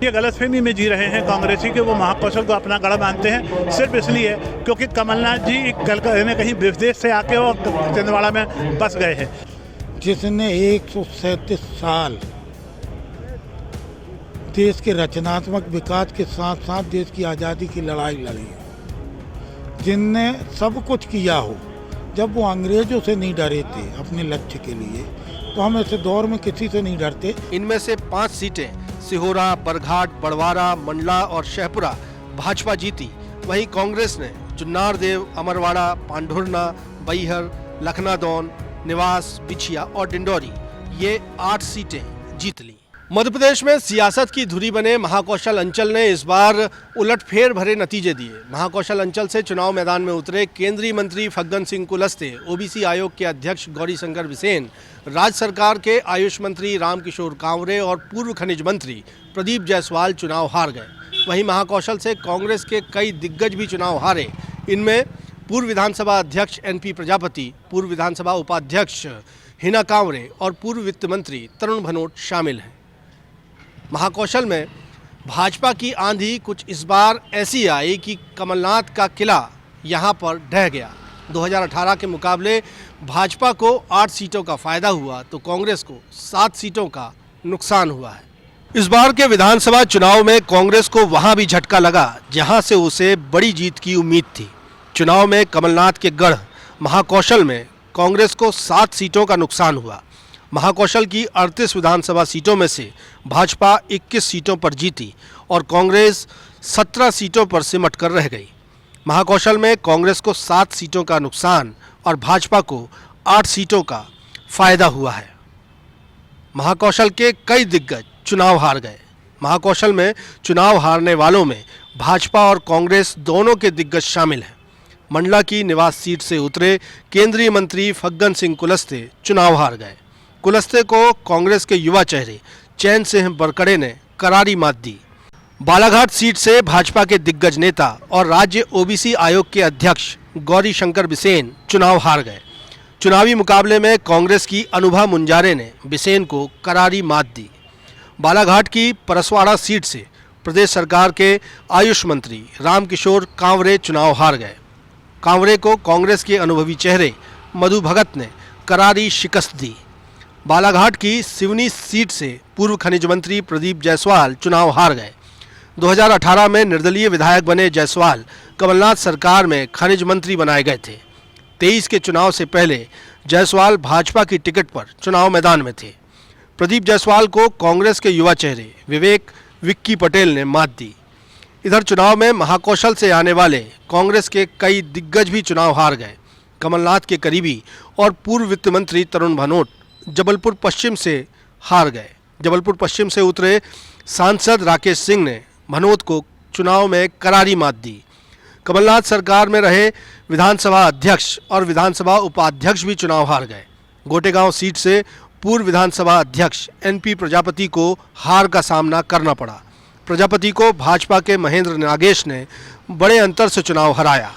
ये गलतफहमी में जी रहे हैं कांग्रेसी के, वो महाकौशल को अपना गढ़ मानते हैं सिर्फ इसलिए क्योंकि कमलनाथ जी कहीं विदेश से आके वो छिंदवाड़ा में बस गए हैं। जिसने 137 साल देश के रचनात्मक विकास के साथ साथ देश की आज़ादी की लड़ाई लड़ी, जिनने सब कुछ किया हो, जब वो अंग्रेजों से नहीं डरे थे अपने लक्ष्य के लिए, तो हम ऐसे दौर में किसी से नहीं डरते। इनमें से 5 सीटें सिहोरा, बरघाट, बड़वारा, मंडला और शहपुरा भाजपा जीती। वहीं कांग्रेस ने जुन्नारदेव, अमरवाड़ा, पांढुर्ना, बैहर, लखनादौन, निवास, बिछिया और डिंडौरी ये 8 सीटें जीत ली। मध्य प्रदेश में सियासत की धुरी बने महाकौशल अंचल ने इस बार उलटफेर भरे नतीजे दिए। महाकौशल अंचल से चुनाव मैदान में उतरे केंद्रीय मंत्री फग्गन सिंह कुलस्ते, ओबीसी आयोग के अध्यक्ष गौरीशंकर बिसेन, राज्य सरकार के आयुष मंत्री रामकिशोर कांवरे और पूर्व खनिज मंत्री प्रदीप जायसवाल चुनाव हार गए। वहीं महाकौशल से कांग्रेस के कई दिग्गज भी चुनाव हारे। इनमें पूर्व विधानसभा अध्यक्ष एनपी प्रजापति, पूर्व विधानसभा उपाध्यक्ष हिना कांवरे और पूर्व वित्त मंत्री तरुण भनोट शामिल हैं। महाकौशल में भाजपा की आंधी कुछ इस बार ऐसी आई कि कमलनाथ का किला यहां पर ढह गया। 2018 के मुकाबले भाजपा को 8 सीटों का फायदा हुआ तो कांग्रेस को 7 सीटों का नुकसान हुआ है। इस बार के विधानसभा चुनाव में कांग्रेस को वहां भी झटका लगा जहां से उसे बड़ी जीत की उम्मीद थी। चुनाव में कमलनाथ के गढ़ महाकौशल में कांग्रेस को 7 सीटों का नुकसान हुआ। महाकौशल की 38 विधानसभा सीटों में से भाजपा 21 सीटों पर जीती और कांग्रेस 17 सीटों पर सिमट कर रह गई। महाकौशल में कांग्रेस को 7 सीटों का नुकसान और भाजपा को 8 सीटों का फायदा हुआ है। महाकौशल के कई दिग्गज चुनाव हार गए। महाकौशल में चुनाव हारने वालों में भाजपा और कांग्रेस दोनों के दिग्गज शामिल हैं। मंडला की निवास सीट से उतरे केंद्रीय मंत्री फग्गन सिंह कुलस्ते चुनाव हार गए। कुलस्ते को कांग्रेस के युवा चेहरे चैन सिंह बरकड़े ने करारी मात दी। बालाघाट सीट से भाजपा के दिग्गज नेता और राज्य ओबीसी आयोग के अध्यक्ष गौरीशंकर बिसेन चुनाव हार गए। चुनावी मुकाबले में कांग्रेस की अनुभा मुंजारे ने बिसेन को करारी मात दी। बालाघाट की परसवाड़ा सीट से प्रदेश सरकार के आयुष मंत्री रामकिशोर कांवरे चुनाव हार गए। कांवरे को कांग्रेस के अनुभवी चेहरे मधु भगत ने करारी शिकस्त दी। बालाघाट की सिवनी सीट से पूर्व खनिज मंत्री प्रदीप जायसवाल चुनाव हार गए। 2018 में निर्दलीय विधायक बने जायसवाल कमलनाथ सरकार में खनिज मंत्री बनाए गए थे। 23 के चुनाव से पहले जायसवाल भाजपा की टिकट पर चुनाव मैदान में थे। प्रदीप जायसवाल को कांग्रेस के युवा चेहरे विवेक विक्की पटेल ने मात दी। इधर चुनाव में महाकौशल से आने वाले कांग्रेस के कई दिग्गज भी चुनाव हार गए। कमलनाथ के करीबी और पूर्व वित्त मंत्री तरुण भनोट जबलपुर पश्चिम से हार गए। जबलपुर पश्चिम से उतरे सांसद राकेश सिंह ने भनोट को चुनाव में करारी मात दी। कमलनाथ सरकार में रहे विधानसभा अध्यक्ष और विधानसभा उपाध्यक्ष भी चुनाव हार गए। गोटेगांव सीट से पूर्व विधानसभा अध्यक्ष एनपी प्रजापति को हार का सामना करना पड़ा। प्रजापति को भाजपा के महेंद्र नागेश ने बड़े अंतर से चुनाव हराया।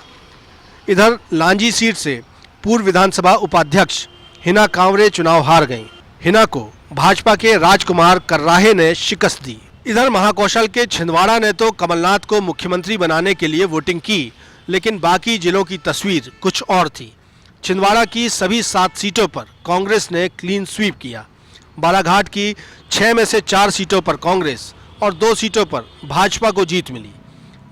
इधर लांजी सीट से पूर्व विधानसभा उपाध्यक्ष हिना कांवरे चुनाव हार गईं। हिना को भाजपा के राजकुमार कर्राहे ने शिकस्त दी। इधर महाकौशल के छिंदवाड़ा ने तो कमलनाथ को मुख्यमंत्री बनाने के लिए वोटिंग की, लेकिन बाकी जिलों की तस्वीर कुछ और थी। छिंदवाड़ा की सभी 7 सीटों पर कांग्रेस ने क्लीन स्वीप किया। बालाघाट की 6 में से 4 सीटों पर कांग्रेस और 2 सीटों पर भाजपा को जीत मिली।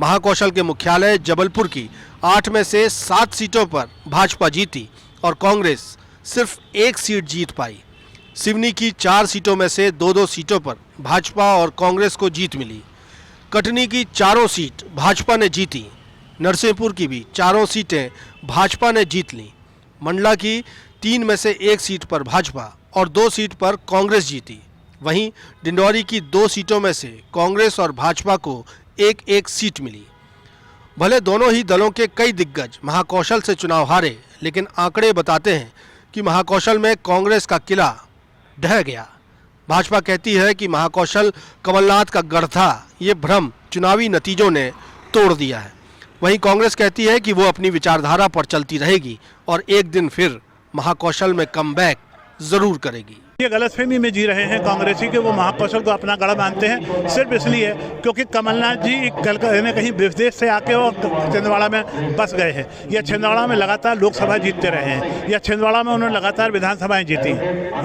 महाकौशल के मुख्यालय जबलपुर की 8 में से 7 सीटों पर भाजपा जीती और कांग्रेस सिर्फ 1 सीट जीत पाई। सिवनी की 4 सीटों में से 2-2 सीटों पर भाजपा और कांग्रेस को जीत मिली। कटनी की 4 सीट भाजपा ने जीती। नरसिंहपुर की भी 4 सीटें भाजपा ने जीत लीं। मंडला की 3 में से 1 सीट पर भाजपा और 2 सीट पर कांग्रेस जीती। वहीं डिंडौरी की 2 सीटों में से कांग्रेस और भाजपा को 1-1 सीट मिली। भले दोनों ही दलों के कई दिग्गज महाकौशल से चुनाव हारे, लेकिन आंकड़े बताते हैं कि महाकौशल में कांग्रेस का किला ढह गया। भाजपा कहती है कि महाकौशल कमलनाथ का गढ़ था, ये भ्रम चुनावी नतीजों ने तोड़ दिया है। वहीं कांग्रेस कहती है कि वो अपनी विचारधारा पर चलती रहेगी और एक दिन फिर महाकौशल में कमबैक जरूर करेगी। ये गलतफहमी में जी रहे हैं कांग्रेसी के, वो महाकौशल को अपना गढ़ मानते हैं सिर्फ इसलिए क्योंकि कमलनाथ जी कहीं विदेश से आके वो छिंदवाड़ा में बस गए हैं, या छिंदवाड़ा में लगातार लोकसभा जीतते रहे हैं, या छिंदवाड़ा में उन्होंने लगातार विधानसभाएं जीती।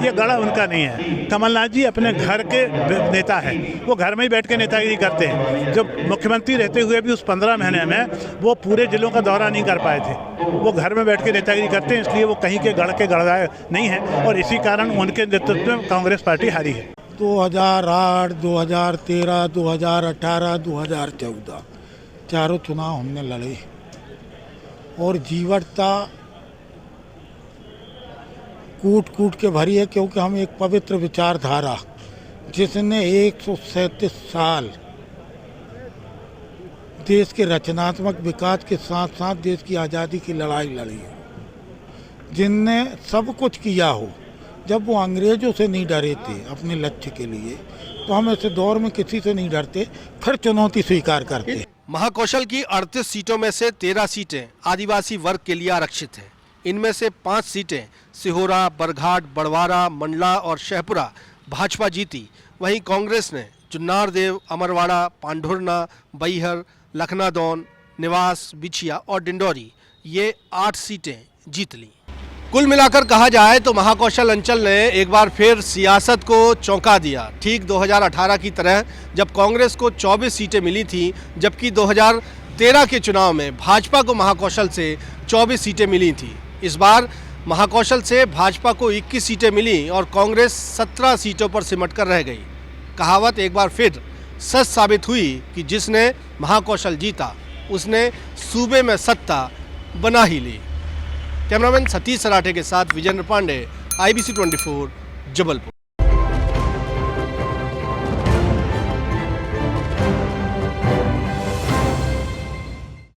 ये गढ़ उनका नहीं है। कमलनाथ जी अपने घर के नेता है, वो घर में ही बैठ के नेतागिरी करते हैं। जब मुख्यमंत्री रहते हुए भी उस 15 महीने में वो पूरे जिलों का दौरा नहीं कर पाए थे, वो घर में बैठ के नेतागिरी करते हैं, इसलिए वो कहीं के गढ़ के गढ़ाए नहीं है और इसी कारण उनके नेतृत्व में कांग्रेस पार्टी हारी है। 2008, 2013, 2018, 2014 चारों चुनाव हमने लड़े और जीवटता कूट कूट के भरी है, क्योंकि हम एक पवित्र विचारधारा जिसने 137 साल देश के रचनात्मक विकास के साथ साथ देश की आज़ादी की लड़ाई लड़ी है, जिनने सब कुछ किया हो, जब वो अंग्रेजों से नहीं डरे थे अपने लक्ष्य के लिए, तो हम ऐसे दौर में किसी से नहीं डरते, फिर चुनौती स्वीकार करते। महाकौशल की 38 सीटों में से 13 सीटें आदिवासी वर्ग के लिए आरक्षित हैं। इनमें से 5 सीटें सिहोरा, बरघाट, बड़वारा, मंडला और शहपुरा भाजपा जीती। वहीं कांग्रेस ने जुन्नार देव, अमरवाड़ा, पांढुरना, बैहर, लखनादौन, निवास, बिछिया और डिंडौरी ये 8 सीटें जीत ली। कुल मिलाकर कहा जाए तो महाकौशल अंचल ने एक बार फिर सियासत को चौंका दिया। ठीक 2018 की तरह जब कांग्रेस को 24 सीटें मिली थी, जबकि 2013 के चुनाव में भाजपा को महाकौशल से 24 सीटें मिली थी। इस बार महाकौशल से भाजपा को 21 सीटें मिली और कांग्रेस 17 सीटों पर सिमट कर रह गई। कहावत एक बार फिर सच साबित हुई कि जिसने महाकौशल जीता उसने सूबे में सत्ता बना ही ली। कैमरामैन सतीश सराठे के साथ विजेंद्र पांडे, IBC 24, जबलपुर।